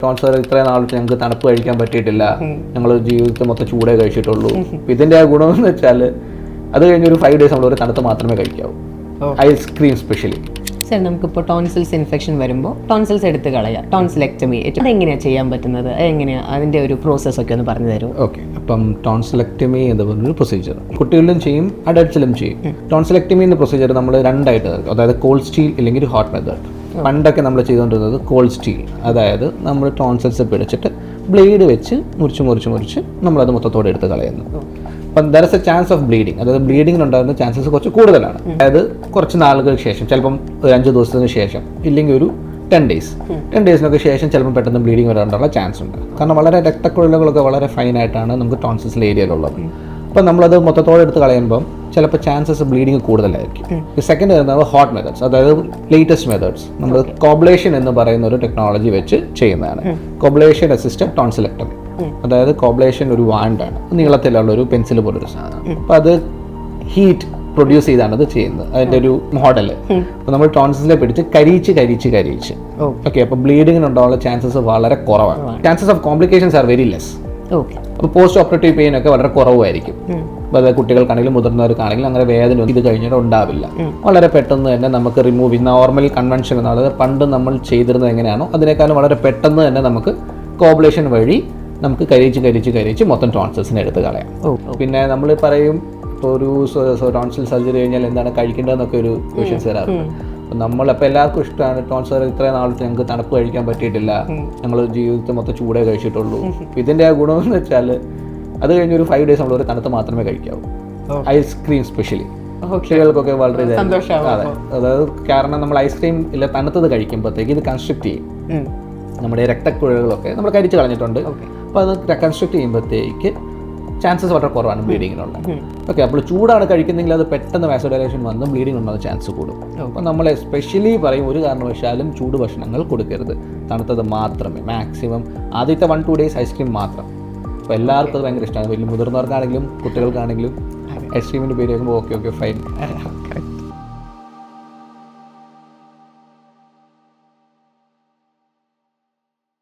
ടോൺസർ ഇത്രയും നാളിട്ട് ഞങ്ങൾക്ക് തണുപ്പ് കഴിക്കാൻ പറ്റിയിട്ടില്ല, ഞങ്ങൾ ജീവിതത്തിൽ മൊത്തം ചൂടേ കഴിച്ചിട്ടുള്ളൂ. ഇതിൻ്റെ ആ ഗുണമെന്ന് വെച്ചാൽ അത് കഴിഞ്ഞൊരു 5 days നമ്മൾ ഒരു തണുത്ത് മാത്രമേ കഴിക്കാവൂ, ഐസ്ക്രീം സ്പെഷ്യലി. സാർ, നമുക്കിപ്പോൾ ടോൺസിൽസ് ഇൻഫെക്ഷൻ വരുമ്പോൾ ടോൺസിൽസ് എടുത്ത് കളയാം, ടോൺസിലെക്ടമി, അതെങ്ങനെയാണ് ചെയ്യാൻ പറ്റുന്നത്, എങ്ങനെയാണ് അതിൻ്റെ ഒരു പ്രോസസ്സൊക്കെ ഒന്ന് പറഞ്ഞു തരുമോ? ഓക്കെ, അപ്പം ടോൺസിലെക്ടമി എന്ന് പറഞ്ഞൊരു പ്രൊസീജിയർ കുട്ടികളിലും ചെയ്യും, അഡൾട്ട്സിലും ചെയ്യും. ടോൺസിലെക്ടമി എന്ന പ്രൊസീജിയർ നമ്മൾ രണ്ടായിട്ട് നടക്കും, അതായത് കോൾഡ് സ്റ്റീൽ ഇല്ലെങ്കിൽ ഹോട്ട് മെത്തേഡ്. പണ്ടൊക്കെ നമ്മൾ ചെയ്തുകൊണ്ടിരുന്നത് കോൾഡ് സ്റ്റീൽ, അതായത് നമ്മൾ ടോൺസിൽസ് പിടിച്ചിട്ട് ബ്ലേഡ് വെച്ച് മുറിച്ച് നമ്മളത് മൊത്തത്തോടെ എടുത്ത് കളയുന്നു. അപ്പം there is A chance of bleeding, അതായത് ബ്ലീഡിങ്ങിനുണ്ടാകുന്ന ചാൻസസ് കുറച്ച് കൂടുതലാണ്. അതായത് കുറച്ച് നാളുകൾക്ക് ശേഷം, ചിലപ്പം ഒരു 5 ദിവസത്തിന് ശേഷം, ഇല്ലെങ്കിൽ ഒരു 10 days ശേഷം ചിലപ്പോൾ പെട്ടെന്ന് ബ്ലീഡിങ് വരാനുള്ള ചാൻസ് ഉണ്ട്. കാരണം വളരെ രക്തക്കുഴലുകളൊക്കെ വളരെ ഫൈനായിട്ടാണ് നമുക്ക് ടോൺസിൽസിലെ ഏരിയയിലുള്ളത്. അപ്പം നമ്മളത് മൊത്തത്തോടെ എടുത്ത് കളയുമ്പം ചിലപ്പോൾ ചാൻസസ് ബ്ലീഡിങ് കൂടുതലായിരിക്കും. സെക്കൻഡ് വരുന്നത് ഹോട്ട് മെത്തേഡ്സ്, അതായത് ലേറ്റസ്റ്റ് മെത്തേഡ്സ്. നമ്മൾ കോബ്ലേഷൻ എന്ന് പറയുന്ന ഒരു ടെക്നോളജി വെച്ച് ചെയ്യുന്നതാണ്. കോബ്ലേഷൻ അസിസ്റ്റഡ് ടോൺസിലെക്ടമി, അതായത് കോബ്ലേഷൻ ഒരു വാണ്ടാണ്, നീളത്തിലുള്ള ഒരു പെൻസിൽ പോലൊരു സാധനം. അപ്പം അത് ഹീറ്റ് പ്രൊഡ്യൂസ് ചെയ്താണ് അത് ചെയ്യുന്നത്, അതിൻ്റെ ഒരു മോഡല്. അപ്പോൾ നമ്മൾ ടോൺസിലെ പിടിച്ച് കരിയിച്ച് ഓക്കെ, അപ്പോൾ ബ്ലീഡിങ്ങിനുണ്ടാകാനുള്ള ചാൻസസ് വളരെ കുറവാണ്. Chances of complications are very less. അപ്പോൾ പോസ്റ്റ് ഓപ്പറേറ്റീവ് പെയിൻ ഒക്കെ വളരെ കുറവായിരിക്കും. അത് കുട്ടികൾക്കാണെങ്കിലും മുതിർന്നവർക്കാണെങ്കിലും അങ്ങനെ വേദന ഇത് കഴിഞ്ഞിട്ട് ഉണ്ടാവില്ല. വളരെ പെട്ടെന്ന് തന്നെ നമുക്ക് റിമൂവ് ചെയ്യുന്ന നോർമൽ കൺവെൻഷൻ എന്നുള്ളത് പണ്ട് നമ്മൾ ചെയ്തിരുന്നത് എങ്ങനെയാണോ അതിനേക്കാളും വളരെ പെട്ടെന്ന് തന്നെ നമുക്ക് കോബ്ലേഷൻ വഴി നമുക്ക് കരിയിച്ച് മൊത്തം ടോൺസിൽസിനെ എടുത്ത് കളയാം. പിന്നെ നമ്മൾ പറയും, ഇപ്പോൾ ഒരു ടോൺസിൽ സർജറി കഴിഞ്ഞാൽ എന്താണ് കഴിക്കേണ്ടതെന്നൊക്കെ ഒരു ക്വസ്റ്റ്യൻസ് വരാറുണ്ട്. നമ്മളപ്പോൾ എല്ലാവർക്കും ഇഷ്ടമാണ് ടോൺസർ ഇത്രയും നാളിട്ട് ഞങ്ങൾക്ക് തണുപ്പ് കഴിക്കാൻ പറ്റിയിട്ടില്ല, ഞങ്ങൾ ജീവിതത്തിൽ മൊത്തം ചൂടേ കഴിച്ചിട്ടുള്ളൂ. ഇതിൻ്റെ ആ ഗുണമെന്ന് വെച്ചാൽ അത് കഴിഞ്ഞൊരു 5 days നമ്മൾ ഒരു തണുത്ത് മാത്രമേ കഴിക്കാവൂ, ഐസ്ക്രീം സ്പെഷ്യലി. കുട്ടികൾക്കൊക്കെ വളരെ അതെ, അതായത് കാരണം നമ്മൾ ഐസ്ക്രീം ഇല്ല തണുത്തത് കഴിക്കുമ്പോഴത്തേക്ക് ഇത് കൺസ്ട്രക്ട് ചെയ്യും, നമ്മുടെ രക്തക്കുഴലുകളൊക്കെ നമ്മൾ കരിച്ച് കളഞ്ഞിട്ടുണ്ട്. അപ്പോൾ അത് കൺസ്ട്രക്ട് ചെയ്യുമ്പോഴത്തേക്ക് ചാൻസസ് വളരെ കുറവാണ് ബ്ലീഡിങ്ങിനുള്ള. ഓക്കെ, അപ്പോൾ ചൂടാണ് കഴിക്കുന്നെങ്കിൽ അത് പെട്ടെന്ന് വാസോഡൈലേഷൻ വന്ന് ബ്ലീഡിംഗ് ഉണ്ടാകുന്ന ചാൻസ് കൂടും. അപ്പോൾ നമ്മൾ എസ്പെഷ്യലി പറയും ഒരു കാരണവശാലും ചൂട് ഭക്ഷണങ്ങൾ കൊടുക്കരുത്, തണുത്തത് മാത്രമേ. മാക്സിമം ആദ്യത്തെ 1-2 days ഐസ്ക്രീം മാത്രം. അപ്പോൾ എല്ലാവർക്കും അത് ഭയങ്കര ഇഷ്ടമാണ്, വലിയ മുതിർന്നവർക്കാണെങ്കിലും കുട്ടികൾക്കാണെങ്കിലും ഐസ്ക്രീമിൻ്റെ പേര് കേൾക്കുമ്പോൾ ഓക്കെ ഫൈൻ.